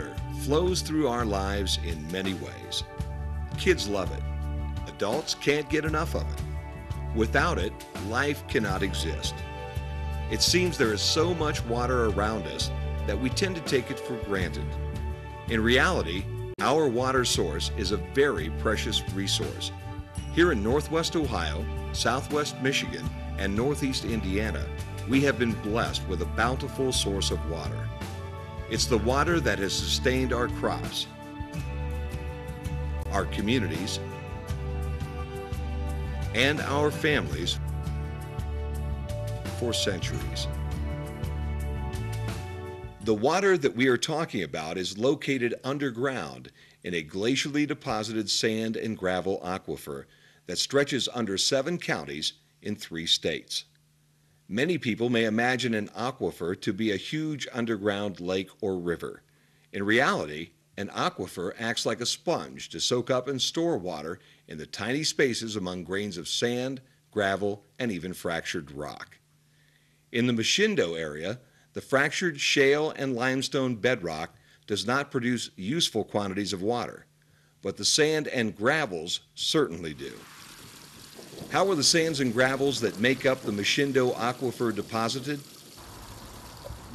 Water flows through our lives in many ways. Kids love it. Adults can't get enough of it. Without it, life cannot exist. It seems there is so much water around us that we tend to take it for granted. In reality, our water source is a very precious resource. Here in Northwest Ohio, Southwest Michigan, and Northeast Indiana, we have been blessed with a bountiful source of water. It's the water that has sustained our crops, our communities, and our families for centuries. The water that we are talking about is located underground in a glacially deposited sand and gravel aquifer that stretches under 7 counties in 3 states. Many people may imagine an aquifer to be a huge underground lake or river. In reality, an aquifer acts like a sponge to soak up and store water in the tiny spaces among grains of sand, gravel, and even fractured rock. In the MICHINDOH area, the fractured shale and limestone bedrock does not produce useful quantities of water, but the sand and gravels certainly do. How were the sands and gravels that make up the MICHINDOH aquifer deposited?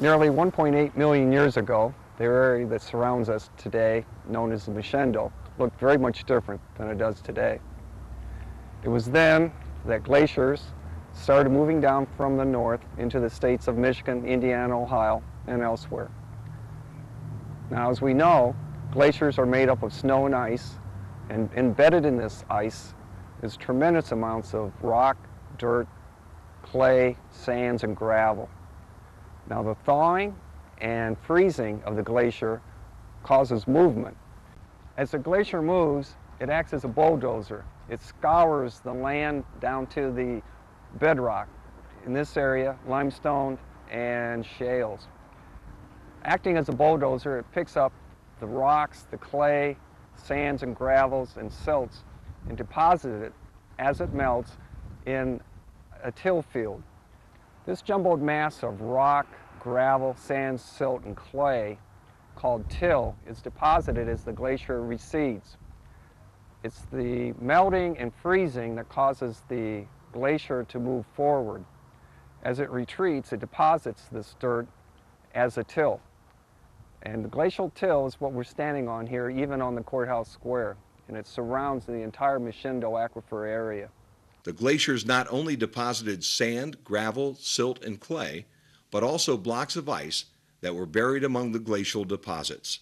Nearly 1.8 million years ago, the area that surrounds us today, known as the MICHINDOH, looked very much different than it does today. It was then that glaciers started moving down from the north into the states of Michigan, Indiana, Ohio, and elsewhere. Now, as we know, glaciers are made up of snow and ice, and embedded in this ice is tremendous amounts of rock, dirt, clay, sands, and gravel. Now, the thawing and freezing of the glacier causes movement. As the glacier moves, it acts as a bulldozer. It scours the land down to the bedrock. In this area, limestone and shales. Acting as a bulldozer, it picks up the rocks, the clay, sands and gravels and silts and deposited it as it melts in a till field. This jumbled mass of rock, gravel, sand, silt, and clay, called till, is deposited as the glacier recedes. It's the melting and freezing that causes the glacier to move forward. As it retreats, it deposits this dirt as a till. And the glacial till is what we're standing on here, even on the courthouse square, and it surrounds the entire MICHINDOH aquifer area. The glaciers not only deposited sand, gravel, silt, and clay, but also blocks of ice that were buried among the glacial deposits.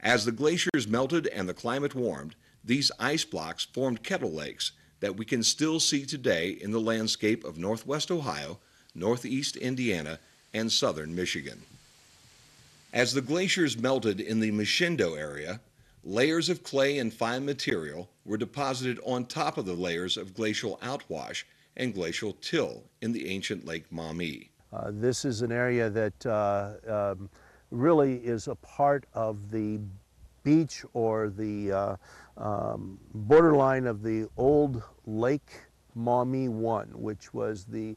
As the glaciers melted and the climate warmed, these ice blocks formed kettle lakes that we can still see today in the landscape of Northwest Ohio, Northeast Indiana, and Southern Michigan. As the glaciers melted in the MICHINDOH area, layers of clay and fine material were deposited on top of the layers of glacial outwash and glacial till in the ancient Lake Maumee. This is an area that really is a part of the beach or the borderline of the old Lake Maumee I, which was the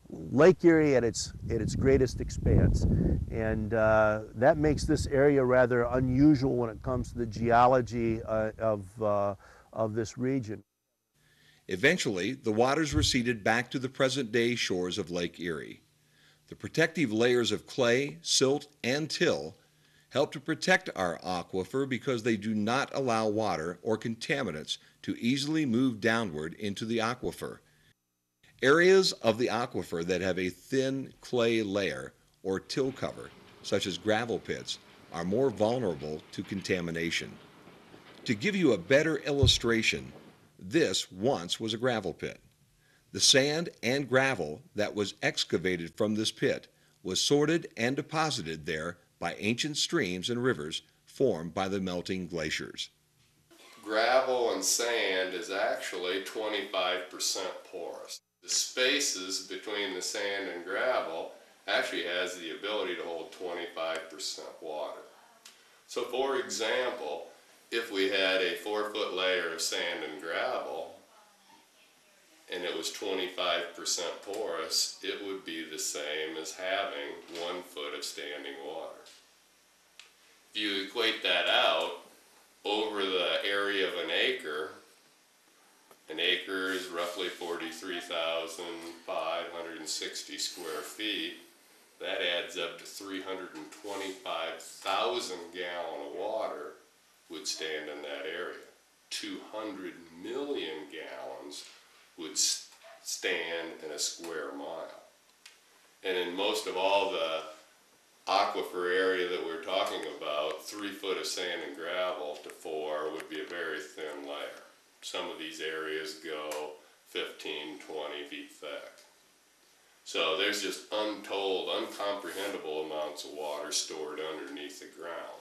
Lake Erie at its greatest expanse. And that makes this area rather unusual when it comes to the geology of this region. Eventually, the waters receded back to the present-day shores of Lake Erie. The protective layers of clay, silt, and till help to protect our aquifer because they do not allow water or contaminants to easily move downward into the aquifer. Areas of the aquifer that have a thin clay layer or till cover, such as gravel pits, are more vulnerable to contamination. To give you a better illustration, this once was a gravel pit. The sand and gravel that was excavated from this pit was sorted and deposited there by ancient streams and rivers formed by the melting glaciers. Gravel and sand is actually 25% porous. The spaces between the sand and gravel actually has the ability to hold 25% water. So for example, if we had a 4-foot layer of sand and gravel and it was 25% porous, it would be the same as having 1 foot of standing water. If If you equate that out over the area of an acre is roughly 43,560 square feet. That adds up to 325,000 gallons of water would stand in that area. 200 million gallons would stand in a square mile. And in most of all the aquifer area that we're talking about, 3 foot of sand and gravel to 4 would be a very thin layer. Some of these areas go 15, 20 feet thick. So there's just untold, uncomprehendable amounts of water stored underneath the ground.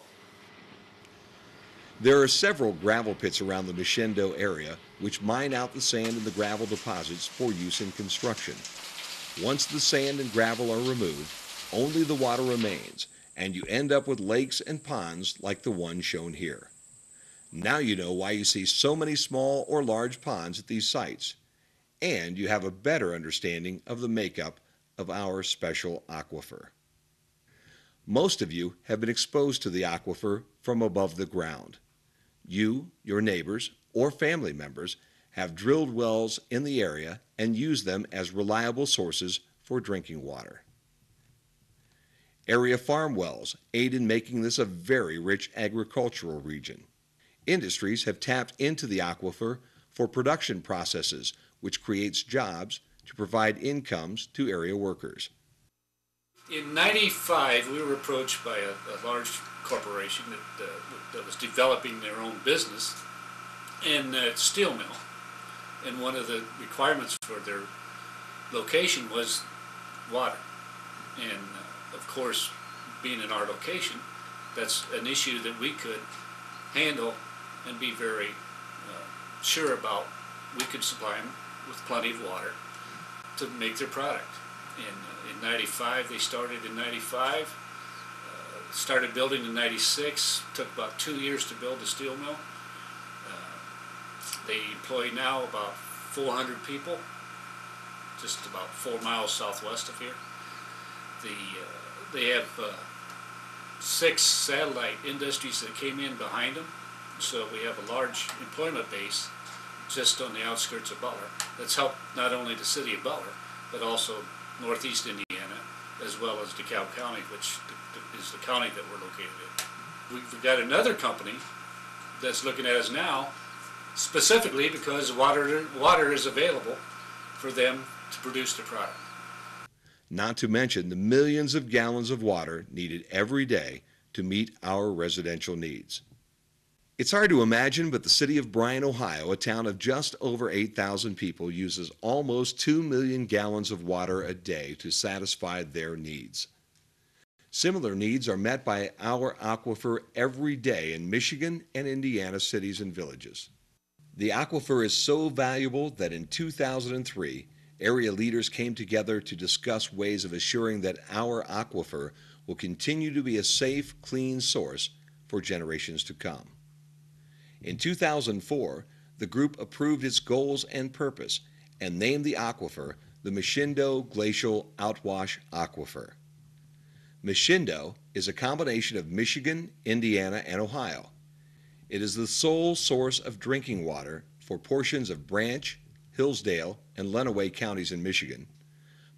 There are several gravel pits around the MICHINDOH area which mine out the sand and the gravel deposits for use in construction. Once the sand and gravel are removed, only the water remains, and you end up with lakes and ponds like the one shown here. Now you know why you see so many small or large ponds at these sites, and you have a better understanding of the makeup of our special aquifer. Most of you have been exposed to the aquifer from above the ground. You, your neighbors, or family members have drilled wells in the area and used them as reliable sources for drinking water. Area farm wells aid in making this a very rich agricultural region. Industries have tapped into the aquifer for production processes, which creates jobs to provide incomes to area workers. In '95, we were approached by a large corporation that was developing their own business and steel mill. And one of the requirements for their location was water. And of course, being in our location, that's an issue that we could handle and be very sure about. We could supply them with plenty of water to make their product. In '95, they started in '95, started building in '96, took about 2 years to build the steel mill. They employ now about 400 people, just about 4 miles southwest of here. They have 6 satellite industries that came in behind them, so we have a large employment base just on the outskirts of Butler. That's helped not only the city of Butler, but also northeast Indiana, as well as DeKalb County, which is the county that we're located in. We've got another company that's looking at us now, specifically because water is available for them to produce the product. Not to mention the millions of gallons of water needed every day to meet our residential needs. It's hard to imagine, but the city of Bryan, Ohio, a town of just over 8,000 people, uses almost 2 million gallons of water a day to satisfy their needs. Similar needs are met by our aquifer every day in Michigan and Indiana cities and villages. The aquifer is so valuable that in 2003, area leaders came together to discuss ways of assuring that our aquifer will continue to be a safe, clean source for generations to come. In 2004, the group approved its goals and purpose and named the aquifer the MICHINDOH Glacial Outwash Aquifer. MICHINDOH is a combination of Michigan, Indiana, and Ohio. It is the sole source of drinking water for portions of Branch, Hillsdale, and Lenawee counties in Michigan,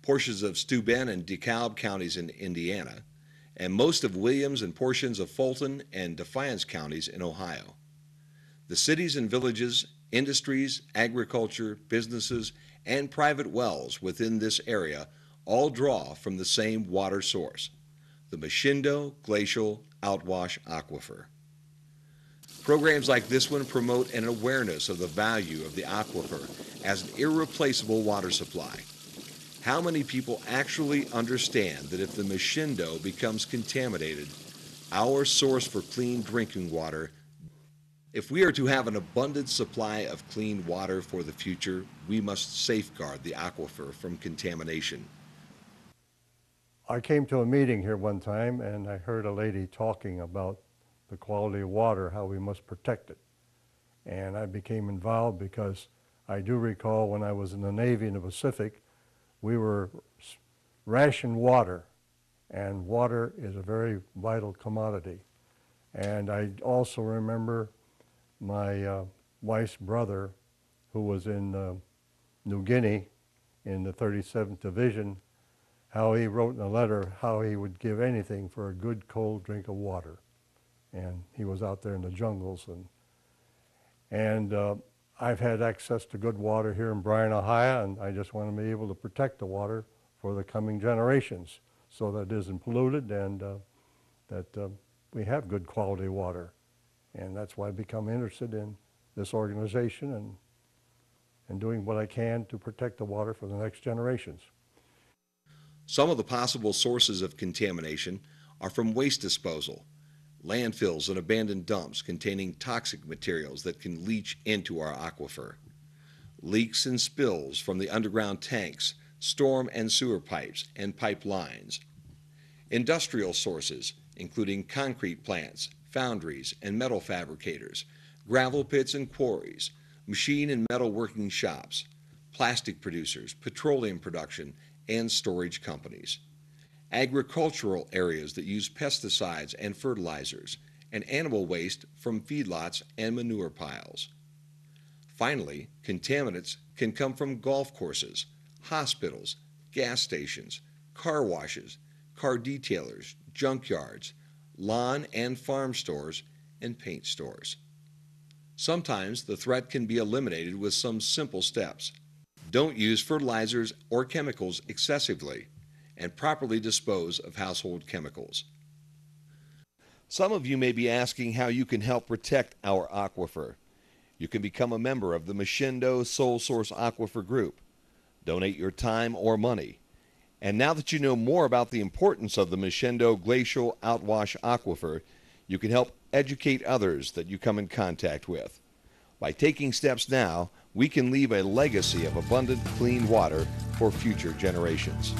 portions of Steuben and DeKalb counties in Indiana, and most of Williams and portions of Fulton and Defiance counties in Ohio. The cities and villages, industries, agriculture, businesses, and private wells within this area all draw from the same water source, the MICHINDOH Glacial Outwash Aquifer. Programs like this one promote an awareness of the value of the aquifer as an irreplaceable water supply. How many people actually understand that if the MICHINDOH becomes contaminated, our source for clean drinking water? If we are to have an abundant supply of clean water for the future, we must safeguard the aquifer from contamination. I came to a meeting here one time and I heard a lady talking about the quality of water, how we must protect it. And I became involved because I do recall when I was in the Navy in the Pacific, we were rationed water, and water is a very vital commodity. And I also remember my wife's brother, who was in New Guinea in the 37th Division, how he wrote in a letter how he would give anything for a good cold drink of water. And he was out there in the jungles. And I've had access to good water here in Bryan, Ohio, and I just want to be able to protect the water for the coming generations so that it isn't polluted and that we have good quality water. And that's why I become interested in this organization and doing what I can to protect the water for the next generations. Some of the possible sources of contamination are from waste disposal, landfills and abandoned dumps containing toxic materials that can leach into our aquifer, leaks and spills from the underground tanks, storm and sewer pipes, and pipelines, industrial sources including concrete plants, foundries and metal fabricators, gravel pits and quarries, machine and metal working shops, plastic producers, petroleum production, and storage companies, agricultural areas that use pesticides and fertilizers, and animal waste from feedlots and manure piles. Finally, contaminants can come from golf courses, hospitals, gas stations, car washes, car detailers, junkyards, lawn and farm stores, and paint stores. Sometimes the threat can be eliminated with some simple steps. Don't use fertilizers or chemicals excessively, and properly dispose of household chemicals. Some of you may be asking how you can help protect our aquifer. You can become a member of the MICHINDOH Sole Source Aquifer Group. Donate your time or money. And now that you know more about the importance of the MICHINDOH Glacial Outwash Aquifer, you can help educate others that you come in contact with. By taking steps now, we can leave a legacy of abundant, clean water for future generations.